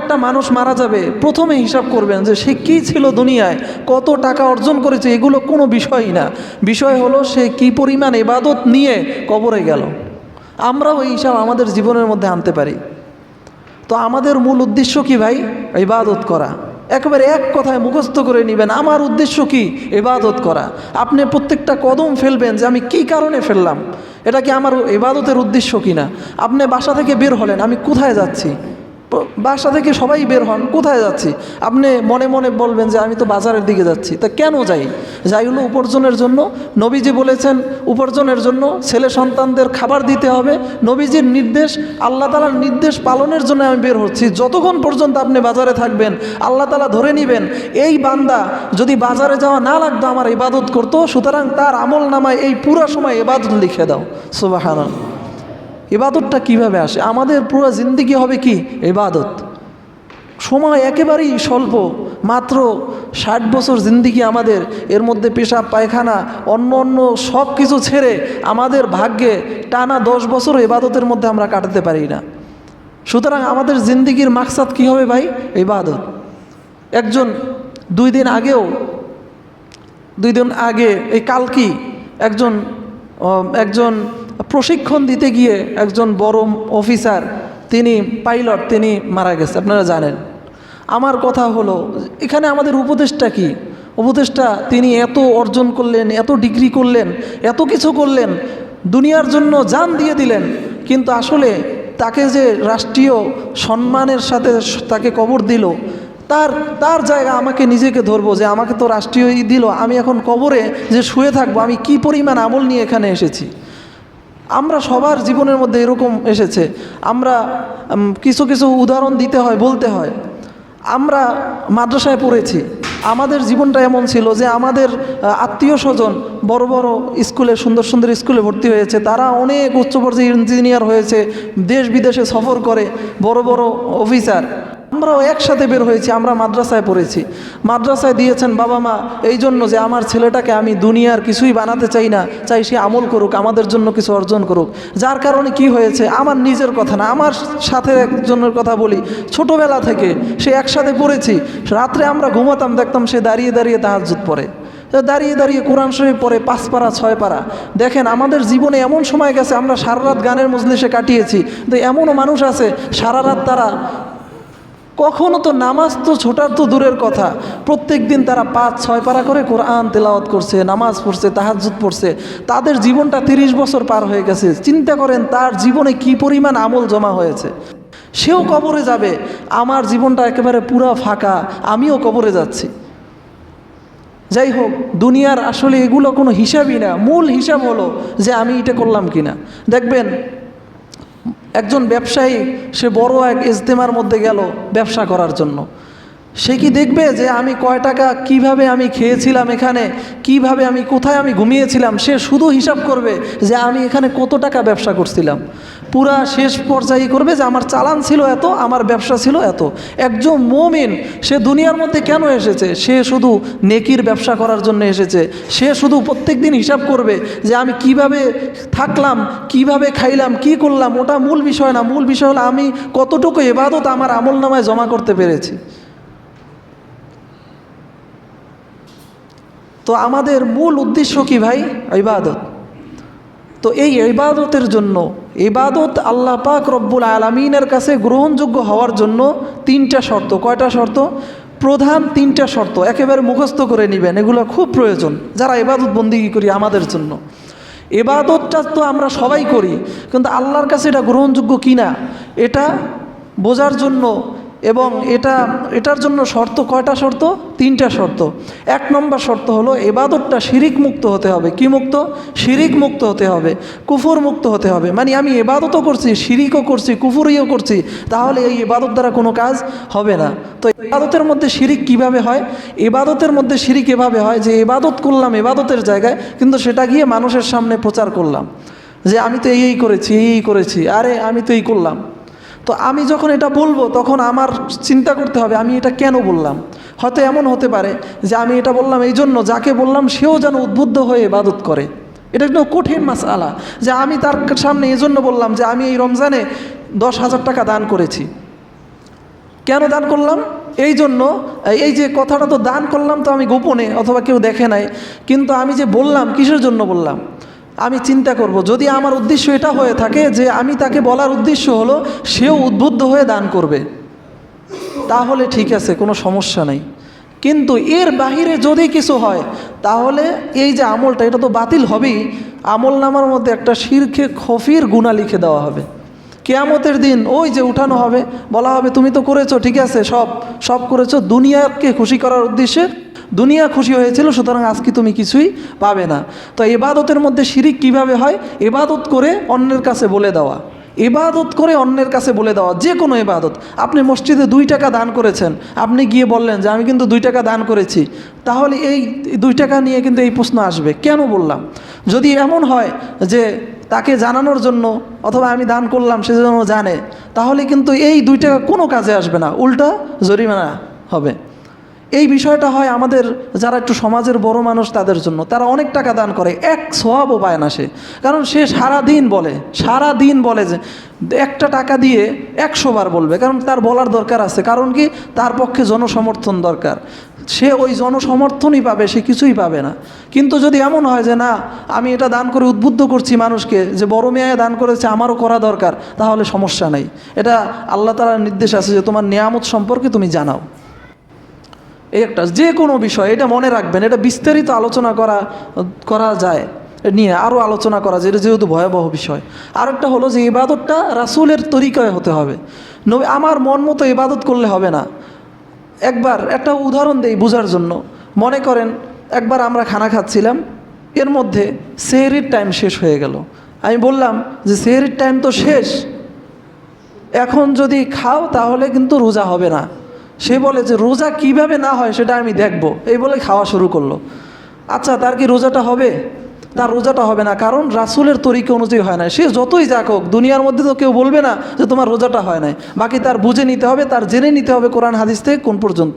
একটা মানুষ মারা যাবে প্রথমে হিসাব করবেন যে সে কী ছিল দুনিয়ায়, কত টাকা অর্জন করেছে, এগুলো কোনো বিষয়ই না। বিষয় হলো সে কী পরিমাণ ইবাদত নিয়ে কবরে গেল। আমরাও এই হিসাব আমাদের জীবনের মধ্যে আনতে পারি। তো আমাদের মূল উদ্দেশ্য কি ভাই? ইবাদত করা। একেবারে এক কথায় মুখস্থ করে নেবেন, আমার উদ্দেশ্য কি? ইবাদত করা। আপনি প্রত্যেকটা কদম ফেলবেন যে আমি কী কারণে ফেললাম, এটা কি আমার ইবাদতের উদ্দেশ্য কিনা। আপনি বাসা থেকে বের হলেন, আমি কোথায় যাচ্ছি? বাসা থেকে সবাই বের হন, কোথায় যাচ্ছি? আপনি মনে মনে বলবেন যে আমি তো বাজারের দিকে যাচ্ছি। তা কেন যাই? যাই হলো উপার্জনের জন্য। নবীজি বলেছেন উপার্জনের জন্য, ছেলে সন্তানদের খাবার দিতে হবে। নবীজির নির্দেশ, আল্লাহ তাআলার নির্দেশ পালনের জন্য আমি বের হচ্ছি। যতক্ষণ পর্যন্ত আপনি বাজারে থাকবেন আল্লাহ তাআলা ধরে নেবেন এই বান্দা যদি বাজারে যাওয়া না লাগতো আমার ইবাদত করতো, সুতরাং তার আমল নামায় এই পুরো সময় ইবাদত লিখে দাও। সুবহানাল্লাহ। ইবাদতটা কিভাবে আসে? আমাদের পুরো জিন্দেগি হবে কি? ইবাদত। সময় একেবারেই স্বল্প, মাত্র 60 বছর জিন্দেগি আমাদের। এর মধ্যে পেশাব পায়খানা অন্য অন্য সব কিছু ছেড়ে আমাদের ভাগ্যে টানা 10 বছর ইবাদতের মধ্যে আমরা কাটাতে পারি না। সুতরাং আমাদের জিন্দেগির মাকসাদ কী হবে ভাই? ইবাদত। একজন দুই দিন আগে এই কালকি একজন প্রশিক্ষণ দিতে গিয়ে একজন বড় অফিসার, তিনি পাইলট, তিনি মারা গেছে, আপনারা জানেন। আমার কথা হলো এখানে আমাদের উপদেশটা কি? উপদেশটা তিনি এত অর্জন করলেন, এত ডিগ্রি করলেন, এত কিছু করলেন, দুনিয়ার জন্য জান দিয়ে দিলেন, কিন্তু আসলে তাকে যে রাষ্ট্রীয় সম্মানের সাথে তাকে কবর দিল, তার জায়গা আমাকে নিজেকে ধরবো যে আমাকে তো রাষ্ট্রীয় দিল, আমি এখন কবরে যে শুয়ে থাকবো, আমি কি পরিমাণ আমল নিয়ে এখানে এসেছি। আমরা সবার জীবনের মধ্যে এরকম এসেছে। আমরা কিছু কিছু উদাহরণ দিতে হয়, বলতে হয়। আমরা মাদ্রাসায় পড়েছি, আমাদের জীবনটা এমন ছিল যে আমাদের আত্মীয় স্বজন বড় বড় স্কুলে, সুন্দর সুন্দর স্কুলে ভর্তি হয়েছে, তারা অনেক উচ্চ পর্যায়ে ইঞ্জিনিয়ার হয়েছে, দেশ বিদেশে সফর করে, বড় বড় অফিসার। আমরাও একসাথে বের হয়েছি, আমরা মাদ্রাসায় পড়েছি। মাদ্রাসায় দিয়েছেন বাবা মা এই জন্য যে আমার ছেলেটাকে আমি দুনিয়ার কিছুই বানাতে চাই না, চাই সে আমল করুক, আমাদের জন্য কিছু অর্জন করুক। যার কারণে কি হয়েছে, আমার নিজের কথা না, আমার সাথে একজনের কথা বলি, ছোটোবেলা থেকে সে একসাথে পড়েছি। রাত্রে আমরা ঘুমাতাম, দেখতাম সে দাঁড়িয়ে দাঁড়িয়ে তাহাজ্জুদ পড়ে, দাঁড়িয়ে দাঁড়িয়ে কোরআন শরীফ পড়ে 5 পারা 6 পারা। দেখেন আমাদের জীবনে এমন সময় গেছে আমরা সারা রাত গানের মজলিসে কাটিয়েছি, তো এমনও মানুষ আছে সারা রাত তারা কখনো তো নামাজ তো ছোটার তো দূরের কথা, প্রত্যেক দিন তারা 5-6 পারা করে কোরআন তেলাওয়াত করছে, নামাজ পড়ছে, তাহাজ্জুদ পড়ছে। তাদের জীবনটা 30 বছর পার হয়ে গেছে। চিন্তা করেন তার জীবনে কি পরিমাণ আমল জমা হয়েছে। সেও কবরে যাবে, আমার জীবনটা একেবারে পুরা ফাঁকা, আমিও কবরে যাচ্ছি। যাই হোক, দুনিয়ার আসলে এগুলো কোনো হিসাবই না। মূল হিসাব হলো যে আমি এটা করলাম কিনা। দেখবেন একজন ব্যবসায়ী, সে বড় এক ইজতেমার মধ্যে গেল ব্যবসা করার জন্য। সে কি দেখবে যে আমি কয় টাকা কিভাবে আমি খেয়েছিলাম, এখানে কিভাবে আমি কোথায় আমি ঘুমিয়েছিলাম? সে শুধু হিসাব করবে যে আমি এখানে কত টাকা ব্যবসা করছিলাম। পুরা শেষ পর্যায়ে করবে যে আমার চালান ছিল এত, আমার ব্যবসা ছিল এত। একজন মুমিন সে দুনিয়ার মধ্যে কেন এসেছে? সে শুধু নেকির ব্যবসা করার জন্য এসেছে। সে শুধু প্রত্যেক দিন হিসাব করবে যে আমি কিভাবে থাকলাম, কিভাবে খাইলাম, কি করলাম। ওটা মূল বিষয় না। মূল বিষয় হলো আমি কতটুকু ইবাদত আমার আমলনামায় জমা করতে পেরেছি। তো আমাদের মূল উদ্দেশ্য কি ভাই? ইবাদত। তো এই ইবাদতের জন্য, ইবাদত আল্লাহ পাক রব্বুল আলামিনের কাছে গ্রহণযোগ্য হওয়ার জন্য 3টা শর্ত। কয়টা শর্ত? প্রধান 3টা শর্ত একেবারে মুখস্থ করে নেবেন, এগুলো খুব প্রয়োজন যারা ইবাদত বন্দেগী করি আমাদের জন্য। ইবাদতটা তো আমরা সবাই করি, কিন্তু আল্লাহর কাছে এটা গ্রহণযোগ্য কিনা এটা বোঝার জন্য এবং এটার জন্য শর্ত কয়টা শর্ত? 3টা শর্ত। 1 নম্বর শর্ত হলো ইবাদতটা শিরিক মুক্ত হতে হবে। কি মুক্ত? শিরিক মুক্ত হতে হবে, কুফর মুক্ত হতে হবে। মানে আমি ইবাদতও করছি, শিরিকও করছি, কুফরিও করছি, তাহলে এই ইবাদত দ্বারা কোনো কাজ হবে না। তো ইবাদতের মধ্যে শিরিক কিভাবে হয়? ইবাদতের মধ্যে শিরিক এভাবে হয় যে ইবাদত করলাম ইবাদতের জায়গায়, কিন্তু সেটা গিয়ে মানুষের সামনে প্রচার করলাম যে আমি তো এই করেছি, এই করেছি, আরে আমি তো এই করলাম। তো আমি যখন এটা বলবো তখন আমার চিন্তা করতে হবে আমি এটা কেন বললাম। হয়তো এমন হতে পারে যে আমি এটা বললাম এই জন্য যাকে বললাম সেও যেন উদ্বুদ্ধ হয়ে ইবাদত করে। এটা কিন্তু কঠিন মাসআলা যে আমি তার সামনে এই জন্য বললাম যে আমি এই রমজানে 10,000 টাকা দান করেছি। কেন দান করলাম? এই জন্য, এই যে কথাটা তো দান করলাম তো আমি গোপনে, অথবা কেউ দেখে নাই, কিন্তু আমি যে বললাম কিসের জন্য বললাম? আমি চিন্তা করব, যদি আমার উদ্দেশ্য এটা হয়ে থাকে যে আমি তাকে বলার উদ্দেশ্য হলো সেও উদ্বুদ্ধ হয়ে দান করবে, তাহলে ঠিক আছে, কোনো সমস্যা নেই। কিন্তু এর বাহিরে যদি কিছু হয়, তাহলে এই যে আমলটা, এটা তো বাতিল হবেই। আমল নামার মধ্যে একটা শিরকে খফির গুনাহ লিখে দেওয়া হবে। কিয়ামতের দিন ওই যে উঠানো হবে, বলা হবে তুমি তো করেছো, ঠিক আছে, সব করেছো দুনিয়াকে খুশি করার উদ্দেশ্যে, দুনিয়া খুশি হয়েছিল, সুতরাং আজকে তুমি কিছুই পাবে না। তো ইবাদতের মধ্যে শিরিক কিভাবে হয়? ইবাদত করে অন্যের কাছে বলে দেওয়া, ইবাদত করে অন্যের কাছে বলে দেওয়া, যে কোনো ইবাদত। আপনি মসজিদে 2 টাকা দান করেছেন, আপনি গিয়ে বললেন যে আমি কিন্তু 2 টাকা দান করেছি, তাহলে এই 2 টাকা নিয়ে কিন্তু এই প্রশ্ন আসবে, কেন বললাম? যদি এমন হয় যে তাকে জানানোর জন্য, অথবা আমি দান করলাম সে যেন জানে, তাহলে কিন্তু এই 2 টাকা কোনো কাজে আসবে না, উল্টা জরিমানা হবে। এই বিষয়টা হয় আমাদের যারা একটু সমাজের বড় মানুষ তাদের জন্য, তারা অনেক টাকা দান করে, এক সওয়াবও পায় না সে, কারণ সে সারা দিন বলে যে একটা টাকা দিয়ে 100 বার বলবে, কারণ তার বলার দরকার আছে, কারণ কি তার পক্ষে জনসমর্থন দরকার, সে ওই জনসমর্থনই পাবে, সে কিছুই পাবে না। কিন্তু যদি এমন হয় যে না, আমি এটা দান করে উদ্বুদ্ধ করছি মানুষকে যে বড় মেয়ে দান করেছে আমারও করা দরকার, তাহলে সমস্যা নেই। এটা আল্লাহ তাআলার নির্দেশ আছে যে তোমার নিয়ামত সম্পর্কে তুমি জানাও। এই একটা যে কোনো বিষয়, এটা মনে রাখবেন, এটা বিস্তারিত আলোচনা করা যায়, নিয়ে আরও আলোচনা করা যায়, এটা যেহেতু ভয়াবহ বিষয়। আরেকটা হলো যে ইবাদতটা রাসূলের তরিকায় হতে হবে, আমার মন মতো ইবাদত করলে হবে না। একবার একটা উদাহরণ দেই বোঝার জন্য। মনে করেন একবার আমরা খানা খাচ্ছিলাম, এর মধ্যে সেহরির টাইম শেষ হয়ে গেল। আমি বললাম যে সেহরির টাইম তো শেষ, এখন যদি খাও তাহলে কিন্তু রোজা হবে না। সে বলে যে রোজা কিভাবে না হয় সেটা আমি দেখব, এই বলে খাওয়া শুরু করলো। আচ্ছা, তার কি রোজাটা হবে? তার রোজাটা হবে না, কারণ রাসূলের তরিকা অনুযায়ী হয় না। সে যতই যাক হোক, দুনিয়ার মধ্যে তো কেউ বলবে না যে তোমার রোজাটা হয় নাই, বাকি তার বুঝে নিতে হবে, তার জেনে নিতে হবে কোরআন হাদিস থেকে কোন পর্যন্ত।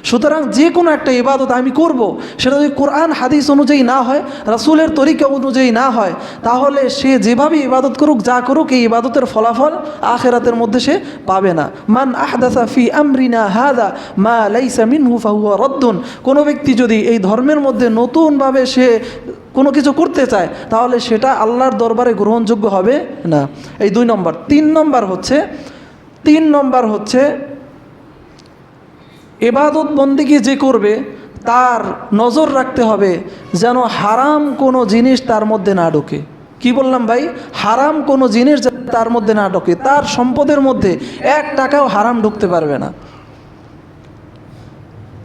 সুতরাং যে কোনো একটা ইবাদত আমি করব, সেটা যদি কোরআন হাদিস অনুযায়ী না হয়, রাসূলের তরিকা অনুযায়ী না হয়, তাহলে সে যেভাবে ইবাদত করুক, যা করুক, এই ইবাদতের ফলাফল আখিরাতের মধ্যে সে পাবে না। মান আহদাসা ফি আমরিনা হাদা মা লাইসা মিনহু ফাহুয়া রাদ্দুন। কোনো ব্যক্তি যদি এই ধর্মের মধ্যে নতুনভাবে সে কোনো কিছু করতে চায়, তাহলে সেটা আল্লাহর দরবারে গ্রহণযোগ্য হবে না। এই 2 নম্বর। 3 নম্বর হচ্ছে ইবাদত বন্দেগী যে করবে তার নজর রাখতে হবে যেন হারাম কোনো জিনিস তার মধ্যে না ঢোকে। কি বললাম ভাই? হারাম কোনো জিনিস তার মধ্যে না ঢোকে, তার সম্পদের মধ্যে 1 টাকাও হারাম ঢুকতে পারবে না।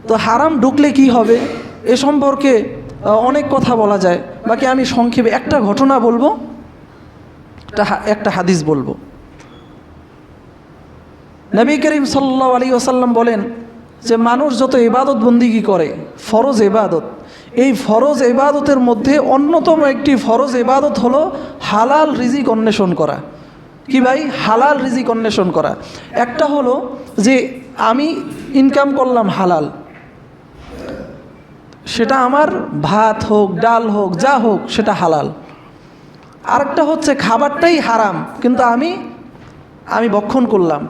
তো হারাম ঢুকলে কি হবে এ সম্পর্কে অনেক কথা বলা যায়, বাকি আমি সংক্ষেপে একটা ঘটনা বলবো, একটা হাদিস বলবো। নবী করিম সাল্লাল্লাহু আলাইহি ওয়াসাল্লাম বলেন যে মানুষ যত ইবাদত বন্দিগি করে, ফরজ ইবাদত, এই ফরজ ইবাদতের মধ্যে অন্যতম একটি ফরজ ইবাদত হলো হালাল রিজিক অন্বেষণ করা। কি ভাই? হালাল রিজিক অন্বেষণ করা। একটা হলো যে আমি ইনকাম করলাম হালাল, সেটা আমার ভাত হোক, ডাল হোক, যা হোক, সেটা হালাল। আরেকটা হচ্ছে খাবারটাই হারাম, কিন্তু আমি ভক্ষণ করলাম,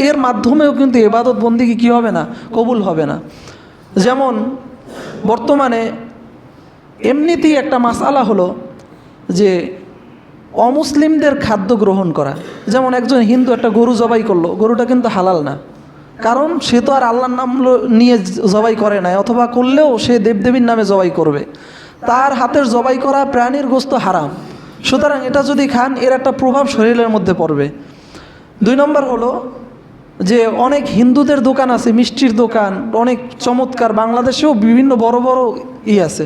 এর মাধ্যমেও কিন্তু ইবাদত বন্দেগী কী হবে না? কবুল হবে না। যেমন বর্তমানে এমনিতেই একটা মাসআলা হলো যে অমুসলিমদের খাদ্য গ্রহণ করা। যেমন একজন হিন্দু একটা গরু জবাই করলো, গরুটা কিন্তু হালাল না, কারণ সে তো আর আল্লাহর নাম নিয়ে জবাই করে নাই, অথবা করলেও সে দেবদেবীর নামে জবাই করবে, তার হাতের জবাই করা প্রাণীর গোশত হারাম। সুতরাং এটা যদি খান, এর একটা প্রভাব শরীরের মধ্যে পড়বে। 2 নম্বর হলো যে অনেক হিন্দুদের দোকান আছে, মিষ্টির দোকান, অনেক চমৎকার, বাংলাদেশেও বিভিন্ন বড় বড় আছে,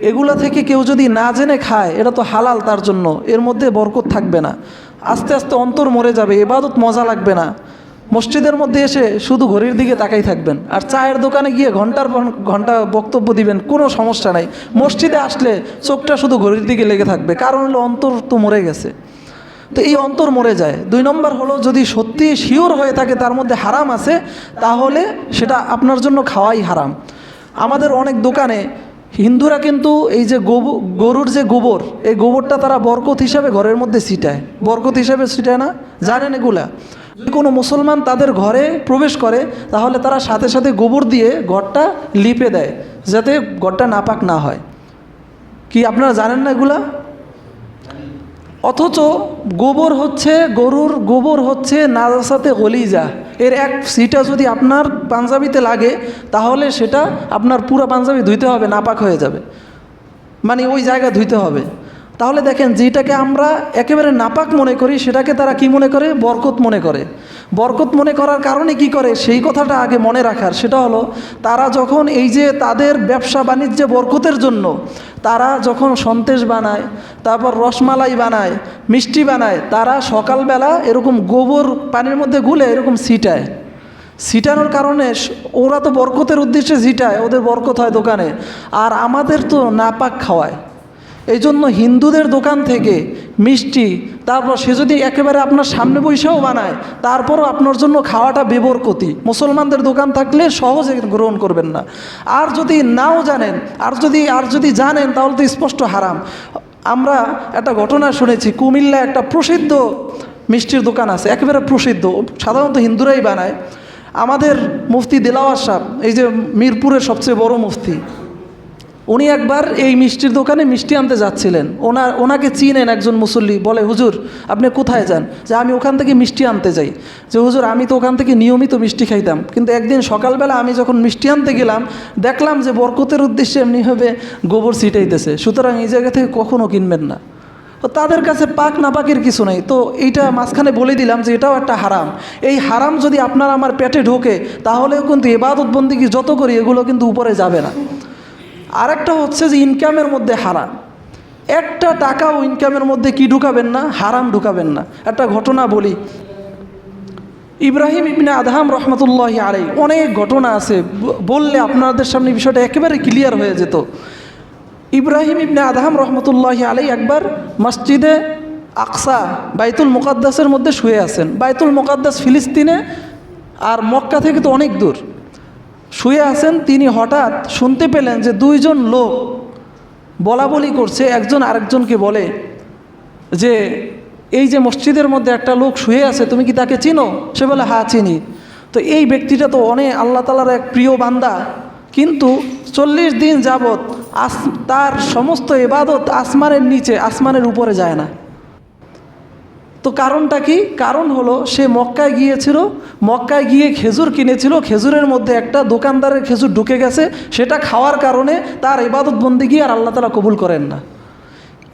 এগুলা থেকে কেউ যদি না জেনে খায়, এটা তো হালাল তার জন্য, এর মধ্যে বরকত থাকবে না, আস্তে আস্তে অন্তর মরে যাবে, ইবাদত মজা লাগবে না। মসজিদের মধ্যে এসে শুধু ঘড়ির দিকে তাকাই থাকবেন, আর চায়ের দোকানে গিয়ে ঘন্টার পর ঘন্টা বক্তব্য দিবেন, কোনো সমস্যা নাই। মসজিদে আসলে চোখটা শুধু ঘড়ির দিকে লেগে থাকবে, কারণ হলো অন্তর তো মরে গেছে। তো এই অন্তর মরে যায়। 2 নম্বর হলো যদি সত্যি শিওর হয়ে থাকে তার মধ্যে হারাম আছে, তাহলে সেটা আপনার জন্য খাওয়াই হারাম। আমাদের অনেক দোকানে হিন্দুরা কিন্তু এই যে গরুর যে গোবর, এই গোবরটা তারা বরকত হিসাবে ঘরের মধ্যে ছিটায়। বরকত হিসাবে ছিটায় না? জানেন এগুলা? যদি কোনো মুসলমান তাদের ঘরে প্রবেশ করে তাহলে তারা সাথে সাথে গোবর দিয়ে ঘরটা লিপে দেয় যাতে ঘরটা নাপাক না হয়। কি আপনারা জানেন না এগুলা? অথচ গোবর হচ্ছে গরুর গোবর হচ্ছে নাজাসাতে গলিজা, এর এক সিটা যদি আপনার পাঞ্জাবিতে লাগে তাহলে সেটা আপনার পুরো পাঞ্জাবি ধুইতে হবে, নাপাক হয়ে যাবে, মানে ওই জায়গা ধুইতে হবে। তাহলে দেখেন যেটাকে আমরা একেবারে নাপাক মনে করি সেটাকে তারা কি মনে করে? বরকত মনে করে। বরকত মনে করার কারণে কি করে সেই কথাটা আগে মনে রাখার, সেটা হলো তারা যখন এই যে তাদের ব্যবসা বাণিজ্যে বরকতের জন্য তারা যখন সন্দেশ বানায়, তারপর রসমালাই বানায়, মিষ্টি বানায়, তারা সকালবেলা এরকম গোবর পানির মধ্যে গুলে এরকম ছিটায়। ছিটানোর কারণে ওরা তো বরকতের উদ্দেশ্যে ছিটায়, ওদের বরকত হয় দোকানে, আর আমাদের তো নাপাক খাওয়ায়। এই জন্য হিন্দুদের দোকান থেকে মিষ্টি, তারপর সে যদি একেবারে আপনার সামনে বৈশাও বানায় তারপরও আপনার জন্য খাওয়াটা বেবরকতি। মুসলমানদের দোকান থাকলে সহজে গ্রহণ করবেন না। আর যদি নাও জানেন, আর যদি জানেন তাহলে তো স্পষ্ট হারাম। আমরা একটা ঘটনা শুনেছি, কুমিল্লা একটা প্রসিদ্ধ মিষ্টির দোকান আছে, একেবারে প্রসিদ্ধ, সাধারণত হিন্দুরাই বানায়। আমাদের মুফতি দিলাওয়ার সাহেব, এই যে মিরপুরের সবচেয়ে বড় মুফতি, উনি একবার এই মিষ্টির দোকানে মিষ্টি আনতে যাচ্ছিলেন। ওনাকে চিনেন একজন মুসল্লি, বলে হুজুর আপনি কোথায় যান? যে আমি ওখান থেকে মিষ্টি আনতে যাই। যে হুজুর আমি তো ওখান থেকে নিয়মিত মিষ্টি খাইতাম, কিন্তু একদিন সকালবেলা আমি যখন মিষ্টি আনতে গেলাম দেখলাম যে বরকতের উদ্দেশ্যে এমনিভাবে গোবর ছিটাইতেছে, সুতরাং এই জায়গা থেকে কখনও কিনবেন না। তাদের কাছে পাক না পাকের কিছু নেই। তো এইটা মাঝখানে বলে দিলাম যে এটাও একটা হারাম। এই হারাম যদি আপনার আমার পেটে ঢোকে তাহলেও কিন্তু ইবাদত বন্দেগী যত করি এগুলো কিন্তু উপরে যাবে না। আরেকটা হচ্ছে যে ইনকামের মধ্যে হারাম, একটা টাকাও ইনকামের মধ্যে কি ঢুকাবেন না? হারাম ঢুকাবেন না। একটা ঘটনা বলি, ইব্রাহিম ইবনে আদহাম রহমতুল্লাহি আলাইহি, অনেক ঘটনা আছে, বললে আপনাদের সামনে বিষয়টা একেবারে ক্লিয়ার হয়ে যেত। ইব্রাহিম ইবনে আদহাম রহমতুল্লাহি আলাইহি একবার মসজিদে আকসা বাইতুল মুকাদ্দাসের মধ্যে শুয়ে আছেন। বাইতুল মুকাদ্দাস ফিলিস্তিনে, আর মক্কা থেকে তো অনেক দূর। শুয়ে আছেন, তিনি হঠাৎ শুনতে পেলেন যে দুইজন লোক বলা বলি করছে, একজন আরেকজনকে বলে যে এই যে মসজিদের মধ্যে একটা লোক শুয়ে আছে, তুমি কি তাকে চিনো? সে বলে হ্যাঁ চিনি। তো এই ব্যক্তিটা তো অনেক আল্লাহ তাআলার এক প্রিয় বান্দা, কিন্তু 40 দিন যাবৎ তার সমস্ত ইবাদত আসমানের নিচে, আসমানের উপরে যায় না। তো কারণটা কি? কারণ হলো সে মক্কায় গিয়েছিল, মক্কায় গিয়ে খেজুর কিনেছিল, খেজুরের মধ্যে একটা দোকানদারের খেজুর ঢুকে গেছে, সেটা খাওয়ার কারণে তার ইবাদত বন্দেগী আর আল্লাহ তাআলা কবুল করেন না।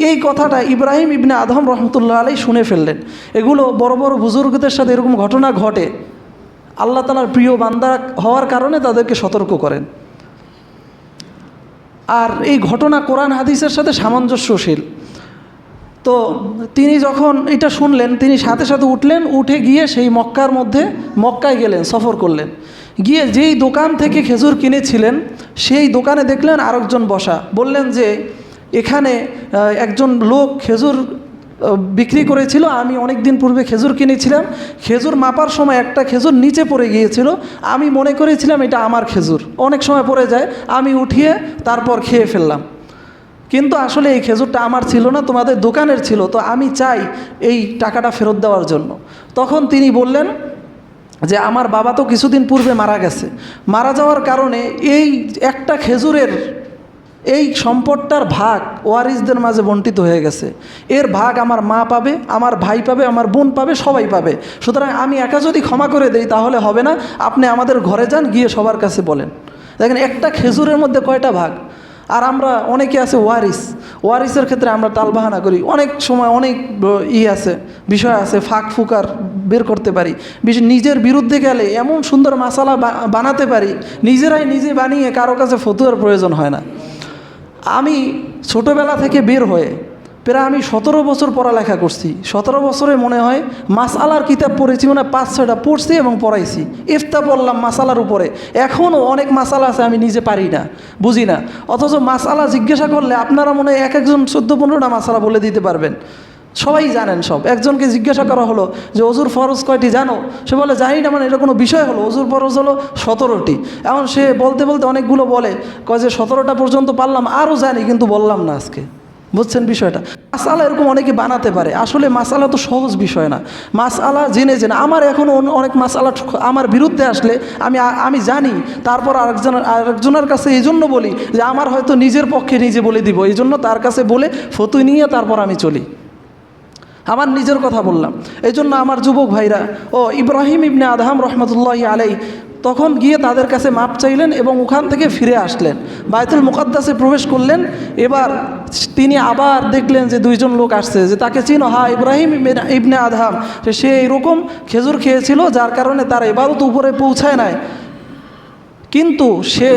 এই কথাটা ইব্রাহিম ইবনে আদহাম রহমতুল্লাহ আলাইহি শুনে ফেললেন। এগুলো বড় বড় বুজুর্গদের সাথে এরকম ঘটনা ঘটে, আল্লাহ তাআলার প্রিয় বান্দা হওয়ার কারণে তাদেরকে সতর্ক করেন। আর এই ঘটনা কোরআন হাদিসের সাথে সামঞ্জস্যশীল। তো তিনি যখন এটা শুনলেন, তিনি সাথে সাথে উঠলেন, উঠে গিয়ে সেই মক্কায় গেলেন, সফর করলেন। গিয়ে যেই দোকান থেকে খেজুর কিনেছিলেন সেই দোকানে দেখলেন আরেকজন বসা। বললেন যে এখানে একজন লোক খেজুর বিক্রি করেছিল, আমি অনেক দিন পূর্বে খেজুর কিনেছিলাম, খেজুর মাপার সময় একটা খেজুর নিচে পড়ে গিয়েছিল, আমি মনে করেছিলাম এটা আমার খেজুর, অনেক সময় পড়ে যায়, আমি উঠিয়ে তারপর খেয়ে ফেললাম, কিন্তু আসলে এই খেজুরটা আমার ছিল না, তোমাদের দোকানের ছিল, তো আমি চাই এই টাকাটা ফেরত দেওয়ার জন্য। তখন তিনি বললেন যে আমার বাবা তো কিছুদিন পূর্বে মারা গেছে, মারা যাওয়ার কারণে এই একটা খেজুরের এই সম্পদটার ভাগ ওয়ারিসদের মাঝে বণ্টিত হয়ে গেছে, এর ভাগ আমার মা পাবে, আমার ভাই পাবে, আমার বোন পাবে, সবাই পাবে, সুতরাং আমি একা যদি ক্ষমা করে দেই তাহলে হবে না, আপনি আমাদের ঘরে যান, গিয়ে সবার কাছে বলেন। দেখেন একটা খেজুরের মধ্যে কয়টা ভাগ। আর আমরা অনেকে আছে ওয়ারিসের ক্ষেত্রে আমরা টালবাহানা করি, অনেক সময় অনেক আছে, বিষয় আছে, ফাঁক ফুকার বের করতে পারি, নিজের বিরুদ্ধে গেলে এমন সুন্দর মশালা বানাতে পারি, নিজে বানিয়ে কারো কাছে ফতুয়ার প্রয়োজন হয় না। আমি ছোটোবেলা থেকে বের হয়ে প্রায় আমি 17 বছর পড়ালেখা করছি, 17 বছরে মনে হয় মাসআলার কিতাব পড়েছি, মানে 5-6টা পড়ছি এবং পড়াইছি, ইফতা পড়লাম মাসআলার উপরে। এখনও অনেক মাসআলা আছে আমি নিজে পারি না, বুঝি না, অথচ মাসআলা জিজ্ঞাসা করলে আপনারা মনে হয় একজন 14-15টা মাসআলা বলে দিতে পারবেন, সবাই জানেন সব। একজনকে জিজ্ঞাসা করা হলো যে অজুর ফরজ কয়টি জানো? সে বলে জানি না, মানে এটা কোনো বিষয় হলো? অজুর ফরজ হলো 17টি। এখন সে বলতে বলতে অনেকগুলো বলে, কয় যে 17টা পর্যন্ত পারলাম, আরও জানি কিন্তু বললাম না আজকে। বুঝছেন বিষয়টা? মাসআলা এরকম অনেকে বানাতে পারে, আসলে মাসআলা তো সহজ বিষয় না। মাসআলা জেনে জেনে আমার এখন অনেক মাসআলা আমার বিরুদ্ধে আসলে আমি জানি, তারপর আরেকজনের কাছে এই জন্য বলি যে আমার হয়তো নিজের পক্ষে নিজে বলে দিব, এই জন্য তার কাছে বলে ফতোয়া নিয়ে তারপর আমি চলি। আমার নিজের কথা বললাম। এই জন্য আমার যুবক ভাইরা, ইব্রাহিম ইবনে আদহাম রহমতুল্লাহি আলাইহি তখন গিয়ে তাদের কাছে মাপ চাইলেন এবং ওখান থেকে ফিরে আসলেন, বায়তুল মুকাদ্দাসে প্রবেশ করলেন। এবার তিনি আবার দেখলেন যে দুইজন লোক আসছে, যে তাকে চিনো, হ্যাঁ ইব্রাহিম ইবনে আদহাম, সে এরকম খেজুর খেয়েছিল যার কারণে তার ইবাদত উপরে পৌঁছায় নাই, কিন্তু সে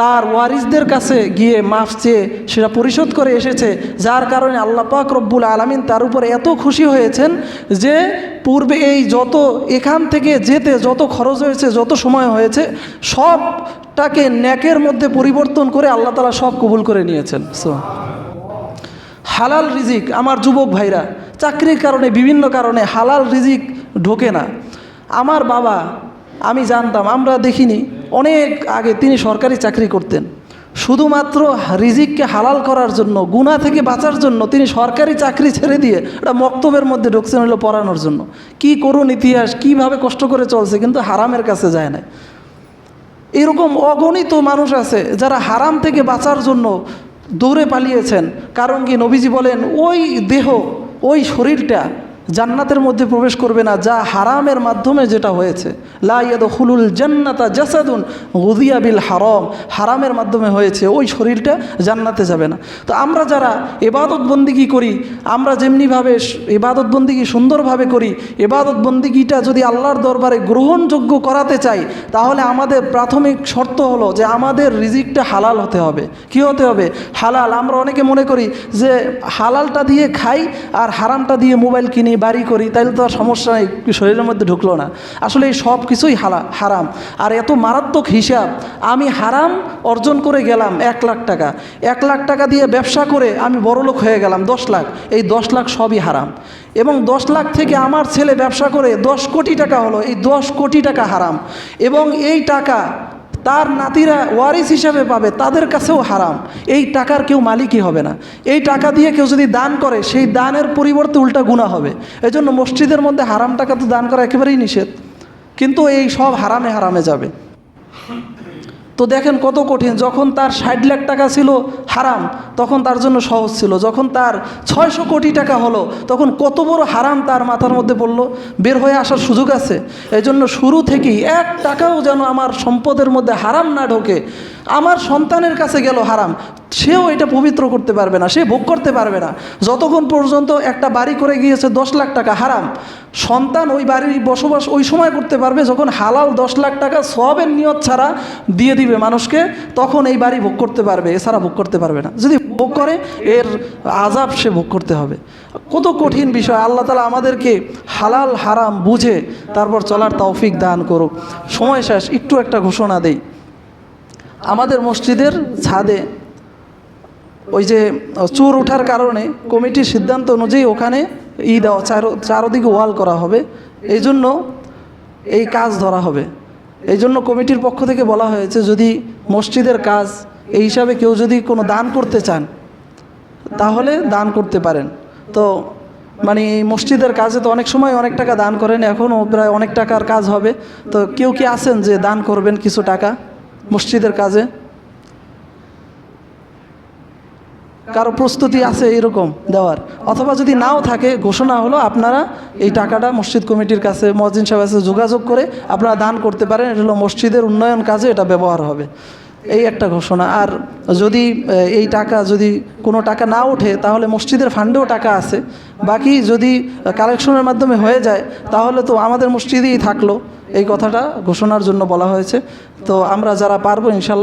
তার ওয়ারিসদের কাছে গিয়ে মাফ চেয়ে সেটা পরিশোধ করে এসেছে, যার কারণে আল্লাহ পাক রব্বুল আলামিন তার উপরে এত খুশি হয়েছেন যে পূর্বে এই যত এখান থেকে যেতে যত খরচ হয়েছে, যত সময় হয়েছে, সবটাকে নেকের মধ্যে পরিবর্তন করে আল্লাহ তাআলা সব কবুল করে নিয়েছেন। হালাল রিজিক, আমার যুবক ভাইরা, চাকরির কারণে বিভিন্ন কারণে হালাল রিজিক ঢোকে না। আমার বাবা, আমি জানতাম, আমরা দেখিনি, অনেক আগে তিনি সরকারি চাকরি করতেন, শুধুমাত্র রিজিককে হালাল করার জন্য, গুনাহ থেকে বাঁচার জন্য তিনি সরকারি চাকরি ছেড়ে দিয়ে একটা মক্তবের মধ্যে ঢুকছেন হলো পড়ানোর জন্য। কি করুন ইতিহাস, কিভাবে কষ্ট করে চলছে, কিন্তু হারামের কাছে যায় না। এরকম অগণিত মানুষ আছে যারা হারাম থেকে বাঁচার জন্য দৌড়ে পালিয়েছেন। কারণ কি, নবীজি বলেন ওই দেহ, ওই শরীরটা জান্নাতের মধ্যে প্রবেশ করবে না যা হারামের মাধ্যমে যেটা হয়েছে। লা ইয়াদখুলুল জান্নাতা জাসাদুন গুযিয়া বিল হারাম, হারামের মাধ্যমে হয়েছে, ওই শরীরটা জান্নাতে যাবে না। তো আমরা যারা ইবাদত বন্দিগি করি, আমরা যেমনিভাবে ইবাদত বন্দিগি সুন্দরভাবে করি, ইবাদত বন্দিগিটা যদি আল্লাহর দরবারে গ্রহণযোগ্য করাতে চাই, তাহলে আমাদের প্রাথমিক শর্ত হলো যে আমাদের রিজিকটা হালাল হতে হবে। কি হতে হবে? হালাল। আমরা অনেকে মনে করি যে হালালটা দিয়ে খাই আর হারামটা দিয়ে মোবাইল কিনি, বাড়ি করি, তাইলে তো আর সমস্যা নেই, শরীরের মধ্যে ঢুকলো না। আসলে এই সব কিছুই হারাম। আর এত মারাত্মক হিসাব, আমি হারাম অর্জন করে গেলাম 1 লাখ টাকা, 1 লাখ টাকা দিয়ে ব্যবসা করে আমি বড়লোক হয়ে গেলাম 10 লাখ, এই 10 লাখ সবই হারাম। এবং 10 লাখ থেকে আমার ছেলে ব্যবসা করে 10 কোটি টাকা হলো, এই 10 কোটি টাকা হারাম। এবং এই টাকা তার নাতিরা ওয়ারিস হিসাবে পাবে, তাদের কাছেও হারাম। এই টাকার কেউ মালিকই হবে না। এই টাকা দিয়ে কেউ যদি দান করে, সেই দানের পরিবর্তে উল্টা গুনাহ হবে। এই জন্য মসজিদের মধ্যে হারাম টাকা তো দান করা একেবারেই নিষেধ, কিন্তু এই সব হারামে হারামে যাবে। তো দেখেন কত কঠিন। যখন তার 60 লাখ টাকা ছিল হারাম, তখন তার জন্য সহজ ছিল। যখন তার 600 কোটি টাকা হলো, তখন কত বড় হারাম তার মাথার মধ্যে পড়লো, বের হয়ে আসার সুযোগ আছে। এই জন্য শুরু থেকেই 1 টাকাও যেন আমার সম্পদের মধ্যে হারাম না ঢোকে। আমার সন্তানের কাছে গেল হারাম, সেও এটা পবিত্র করতে পারবে না, সে ভোগ করতে পারবে না যতক্ষণ পর্যন্ত একটা বাড়ি করে গিয়েছে 10 লাখ টাকা হারাম। সন্তান ওই বাড়ির বসবাস ওই সময় করতে পারবে যখন হালাল 10 লাখ টাকা সওয়াবের নিয়ত ছাড়া দিয়ে দিবে মানুষকে, তখন এই বাড়ি ভোগ করতে পারবে, এছাড়া ভোগ করতে পারবে না। যদি ভোগ করে এর আযাব সে ভোগ করতে হবে। কত কঠিন বিষয়। আল্লাহ তাআলা আমাদেরকে হালাল হারাম বুঝে তারপর চলার তৌফিক দান করুক। সময় শেষ, একটু একটা ঘোষণা দেই। আমাদের মসজিদের ছাদে ওই যে চোর ওঠার কারণে কমিটির সিদ্ধান্ত অনুযায়ী ওখানে দেওয়া, চারদিকে ওয়াল করা হবে, এই জন্য এই কাজ ধরা হবে। এই জন্য কমিটির পক্ষ থেকে বলা হয়েছে, যদি মসজিদের কাজ এই হিসাবে কেউ যদি কোনো দান করতে চান তাহলে দান করতে পারেন। তো মানে এই মসজিদের কাজে তো অনেক সময় অনেক টাকা দান করেন, এখনও প্রায় অনেক টাকার কাজ হবে। তো কেউ কি আছেন যে দান করবেন কিছু টাকা মসজিদের কাজে? কারো প্রস্তুতি আছে এরকম দেওয়ার? অথবা যদি নাও থাকে, ঘোষণা হলো আপনারা এই টাকাটা মসজিদ কমিটির কাছে, মুয়াজ্জিন সাহেবের কাছে যোগাযোগ করে আপনারা দান করতে পারেন। এটা হলো মসজিদের উন্নয়ন কাজে এটা ব্যবহার হবে, এই একটা ঘোষণা। আর যদি এই টাকা যদি কোনো টাকা না ওঠে, তাহলে মসজিদের ফান্ডেও টাকা আছে, বাকি যদি কালেকশনের মাধ্যমে হয়ে যায় তাহলে তো আমাদের মসজিদেই থাকলো। এই কথাটা ঘোষণার জন্য বলা হয়েছে। তো আমরা যারা পারবো ইনশাল্লাহ